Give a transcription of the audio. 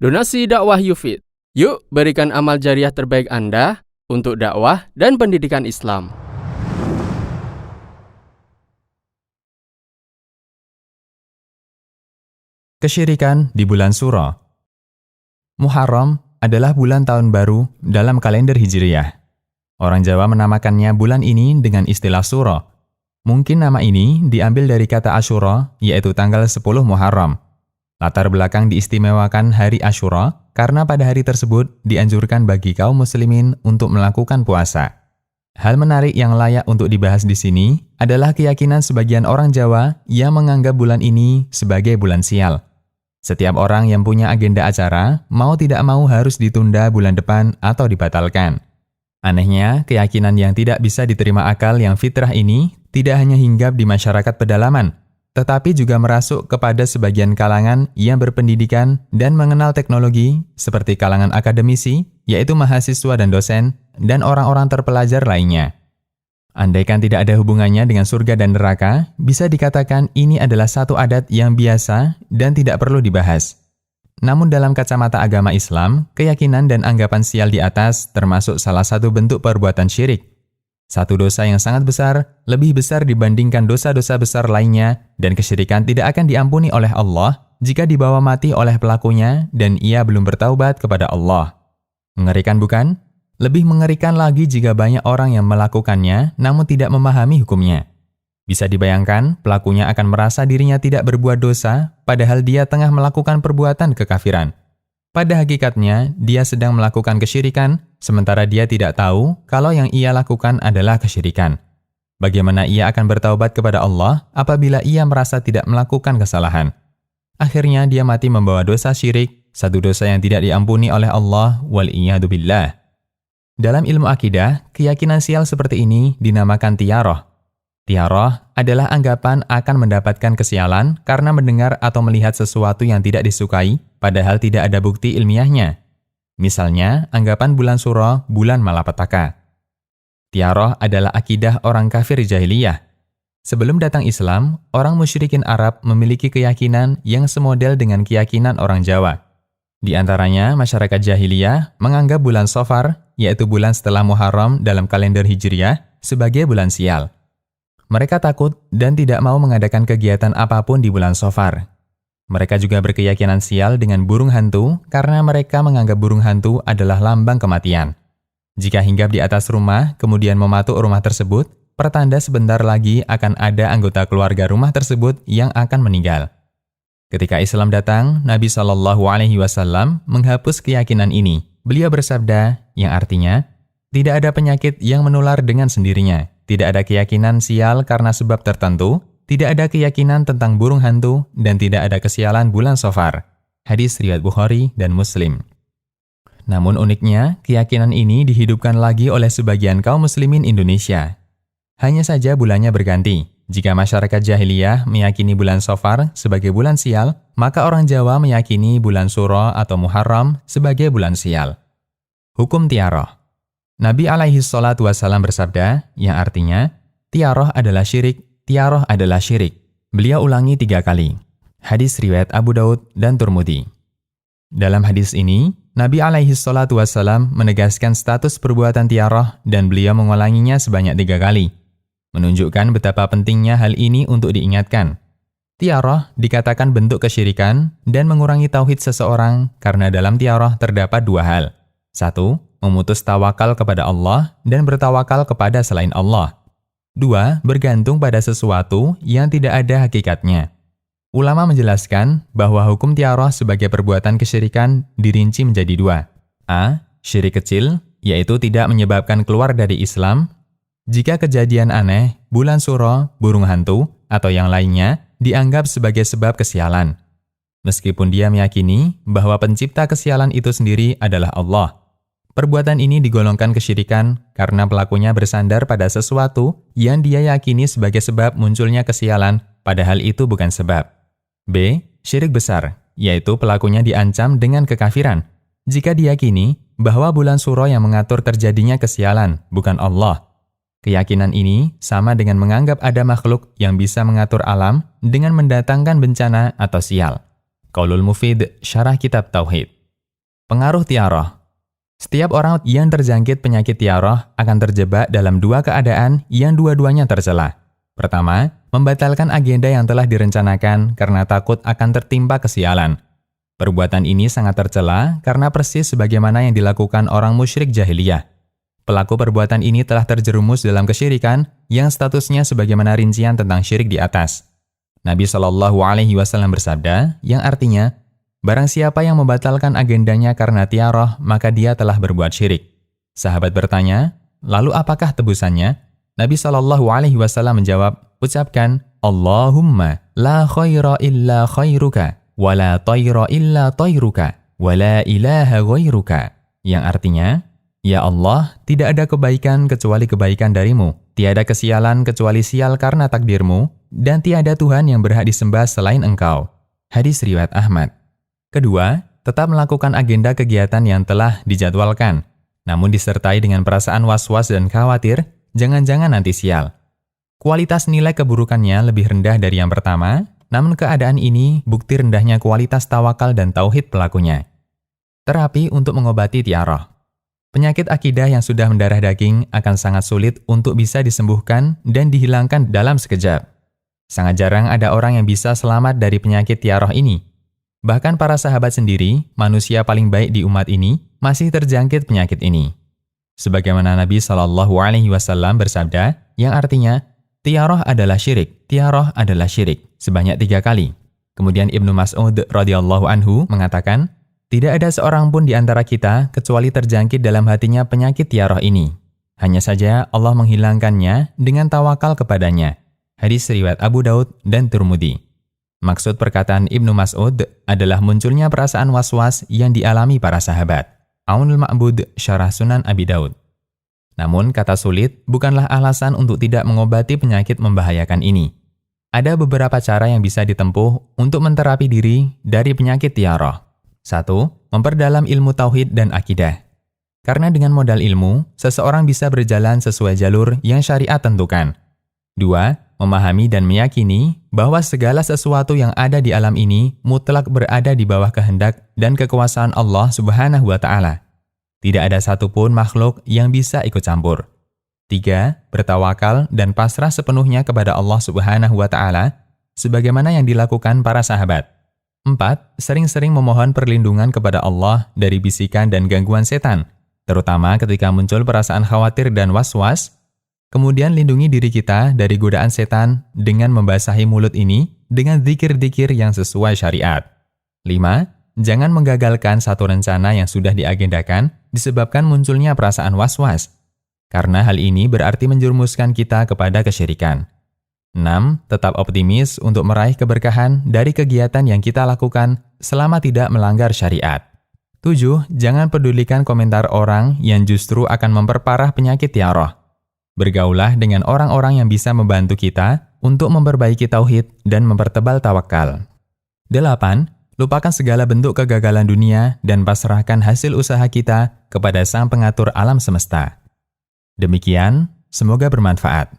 Donasi dakwah Yufid. Yuk berikan amal jariah terbaik Anda untuk dakwah dan pendidikan Islam. Kesyirikan di bulan Suro. Muharram adalah bulan tahun baru dalam kalender Hijriyah. Orang Jawa menamakannya bulan ini dengan istilah Suro. Mungkin nama ini diambil dari kata Asyura, yaitu tanggal 10 Muharram. Latar belakang diistimewakan hari Asyura karena pada hari tersebut dianjurkan bagi kaum muslimin untuk melakukan puasa. Hal menarik yang layak untuk dibahas di sini adalah keyakinan sebagian orang Jawa yang menganggap bulan ini sebagai bulan sial. Setiap orang yang punya agenda acara, mau tidak mau harus ditunda bulan depan atau dibatalkan. Anehnya, keyakinan yang tidak bisa diterima akal yang fitrah ini tidak hanya hinggap di masyarakat pedalaman, tetapi juga merasuk kepada sebagian kalangan yang berpendidikan dan mengenal teknologi seperti kalangan akademisi, yaitu mahasiswa dan dosen, dan orang-orang terpelajar lainnya. Andaikan tidak ada hubungannya dengan surga dan neraka, bisa dikatakan ini adalah satu adat yang biasa dan tidak perlu dibahas. Namun dalam kacamata agama Islam, keyakinan dan anggapan sial di atas termasuk salah satu bentuk perbuatan syirik. Satu dosa yang sangat besar, lebih besar dibandingkan dosa-dosa besar lainnya, dan kesyirikan tidak akan diampuni oleh Allah jika dibawa mati oleh pelakunya dan ia belum bertaubat kepada Allah. Mengerikan bukan? Lebih mengerikan lagi jika banyak orang yang melakukannya namun tidak memahami hukumnya. Bisa dibayangkan, pelakunya akan merasa dirinya tidak berbuat dosa, padahal dia tengah melakukan perbuatan kekafiran. Pada hakikatnya, dia sedang melakukan kesyirikan, sementara dia tidak tahu kalau yang ia lakukan adalah kesyirikan. Bagaimana ia akan bertaubat kepada Allah apabila ia merasa tidak melakukan kesalahan? Akhirnya dia mati membawa dosa syirik, satu dosa yang tidak diampuni oleh Allah, wal-iyadu billah. Dalam ilmu akidah, keyakinan sial seperti ini dinamakan tiaroh. Tiaroh adalah anggapan akan mendapatkan kesialan karena mendengar atau melihat sesuatu yang tidak disukai, padahal tidak ada bukti ilmiahnya. Misalnya, anggapan bulan Suro, bulan malapetaka. Tiaroh adalah akidah orang kafir jahiliyah. Sebelum datang Islam, orang musyrikin Arab memiliki keyakinan yang semodel dengan keyakinan orang Jawa. Di antaranya, masyarakat jahiliyah menganggap bulan Safar, yaitu bulan setelah Muharram dalam kalender Hijriyah, sebagai bulan sial. Mereka takut dan tidak mau mengadakan kegiatan apapun di bulan Safar. Mereka juga berkeyakinan sial dengan burung hantu karena mereka menganggap burung hantu adalah lambang kematian. Jika hinggap di atas rumah, kemudian mematuk rumah tersebut, pertanda sebentar lagi akan ada anggota keluarga rumah tersebut yang akan meninggal. Ketika Islam datang, Nabi SAW menghapus keyakinan ini. Beliau bersabda, yang artinya, tidak ada penyakit yang menular dengan sendirinya. Tidak ada keyakinan sial karena sebab tertentu, tidak ada keyakinan tentang burung hantu, dan tidak ada kesialan bulan Safar. Hadis riwayat Bukhari dan Muslim. Namun uniknya, keyakinan ini dihidupkan lagi oleh sebagian kaum muslimin Indonesia. Hanya saja bulannya berganti. Jika masyarakat jahiliyah meyakini bulan Safar sebagai bulan sial, maka orang Jawa meyakini bulan Suro atau Muharram sebagai bulan sial. Hukum tiaroh. Nabi SAW bersabda, yang artinya, tiaroh adalah syirik, tiaroh adalah syirik. Beliau ulangi 3 kali. Hadis riwayat Abu Daud dan Turmudi. Dalam hadis ini, Nabi SAW menegaskan status perbuatan tiaroh dan beliau mengulanginya sebanyak 3 kali. Menunjukkan betapa pentingnya hal ini untuk diingatkan. Tiaroh dikatakan bentuk kesyirikan dan mengurangi tauhid seseorang karena dalam tiaroh terdapat 2 hal. 1. Memutus tawakal kepada Allah dan bertawakal kepada selain Allah. 2. Bergantung pada sesuatu yang tidak ada hakikatnya. Ulama menjelaskan bahwa hukum tiaroh sebagai perbuatan kesyirikan dirinci menjadi 2. A. Syirik kecil, yaitu tidak menyebabkan keluar dari Islam. Jika kejadian aneh, bulan Suro, burung hantu, atau yang lainnya dianggap sebagai sebab kesialan. Meskipun dia meyakini bahwa pencipta kesialan itu sendiri adalah Allah. Perbuatan ini digolongkan kesyirikan karena pelakunya bersandar pada sesuatu yang dia yakini sebagai sebab munculnya kesialan, padahal itu bukan sebab. B. Syirik besar, yaitu pelakunya diancam dengan kekafiran. Jika diyakini bahwa bulan Suro yang mengatur terjadinya kesialan, bukan Allah. Keyakinan ini sama dengan menganggap ada makhluk yang bisa mengatur alam dengan mendatangkan bencana atau sial. Qaulul Mufid, Syarah Kitab Tauhid. Pengaruh tiaroh. Setiap orang yang terjangkit penyakit tiaroh akan terjebak dalam dua keadaan yang dua-duanya tercela. Pertama, membatalkan agenda yang telah direncanakan karena takut akan tertimpa kesialan. Perbuatan ini sangat tercela karena persis sebagaimana yang dilakukan orang musyrik jahiliyah. Pelaku perbuatan ini telah terjerumus dalam kesyirikan yang statusnya sebagaimana rincian tentang syirik di atas. Nabi SAW bersabda, yang artinya, barang siapa yang membatalkan agendanya karena tiaroh, maka dia telah berbuat syirik. Sahabat bertanya, lalu apakah tebusannya? Nabi SAW menjawab, ucapkan, Allahumma la khaira illa khairuka, wa la tayra illa tayruka, wa la ilaha ghairuka. Yang artinya, ya Allah, tidak ada kebaikan kecuali kebaikan darimu, tiada kesialan kecuali sial karena takdirmu, dan tiada Tuhan yang berhak disembah selain Engkau. Hadis riwayat Ahmad. Kedua, tetap melakukan agenda kegiatan yang telah dijadwalkan, namun disertai dengan perasaan was-was dan khawatir, jangan-jangan nanti sial. Kualitas nilai keburukannya lebih rendah dari yang pertama, namun keadaan ini bukti rendahnya kualitas tawakal dan tauhid pelakunya. Terapi untuk mengobati tiaroh. Penyakit akidah yang sudah mendarah daging akan sangat sulit untuk bisa disembuhkan dan dihilangkan dalam sekejap. Sangat jarang ada orang yang bisa selamat dari penyakit tiaroh ini. Bahkan para sahabat sendiri, manusia paling baik di umat ini, masih terjangkit penyakit ini. Sebagaimana Nabi SAW bersabda, yang artinya, tiaroh adalah syirik, tiaroh adalah syirik, sebanyak 3 kali. Kemudian Ibnu Mas'ud radhiyallahu anhu mengatakan, tidak ada seorang pun di antara kita kecuali terjangkit dalam hatinya penyakit tiaroh ini. Hanya saja Allah menghilangkannya dengan tawakal kepadanya. Hadis riwayat Abu Daud dan Tirmidzi. Maksud perkataan Ibnu Mas'ud adalah munculnya perasaan was-was yang dialami para sahabat. Aunul Ma'bud Syarah Sunan Abi Daud. Namun, kata sulit bukanlah alasan untuk tidak mengobati penyakit membahayakan ini. Ada beberapa cara yang bisa ditempuh untuk menterapi diri dari penyakit tiaroh. 1. Memperdalam ilmu tauhid dan akidah. Karena dengan modal ilmu, seseorang bisa berjalan sesuai jalur yang syariat tentukan. 2. Memahami dan meyakini bahwa segala sesuatu yang ada di alam ini mutlak berada di bawah kehendak dan kekuasaan Allah Subhanahu wa Ta'ala. Tidak ada satupun makhluk yang bisa ikut campur. 3. Bertawakal dan pasrah sepenuhnya kepada Allah Subhanahu wa Ta'ala, sebagaimana yang dilakukan para sahabat. 4. Sering-sering memohon perlindungan kepada Allah dari bisikan dan gangguan setan, terutama ketika muncul perasaan khawatir dan was-was. Kemudian lindungi diri kita dari godaan setan dengan membasahi mulut ini dengan zikir-zikir yang sesuai syariat. 5. Jangan menggagalkan satu rencana yang sudah diagendakan disebabkan munculnya perasaan was-was, karena hal ini berarti menjerumuskan kita kepada kesyirikan. 6. Tetap optimis untuk meraih keberkahan dari kegiatan yang kita lakukan selama tidak melanggar syariat. 7. Jangan pedulikan komentar orang yang justru akan memperparah penyakit tiaroh. Bergaulah dengan orang-orang yang bisa membantu kita untuk memperbaiki tauhid dan mempertebal tawakal. 8. Lupakan segala bentuk kegagalan dunia dan pasrahkan hasil usaha kita kepada Sang Pengatur alam semesta. Demikian, semoga bermanfaat.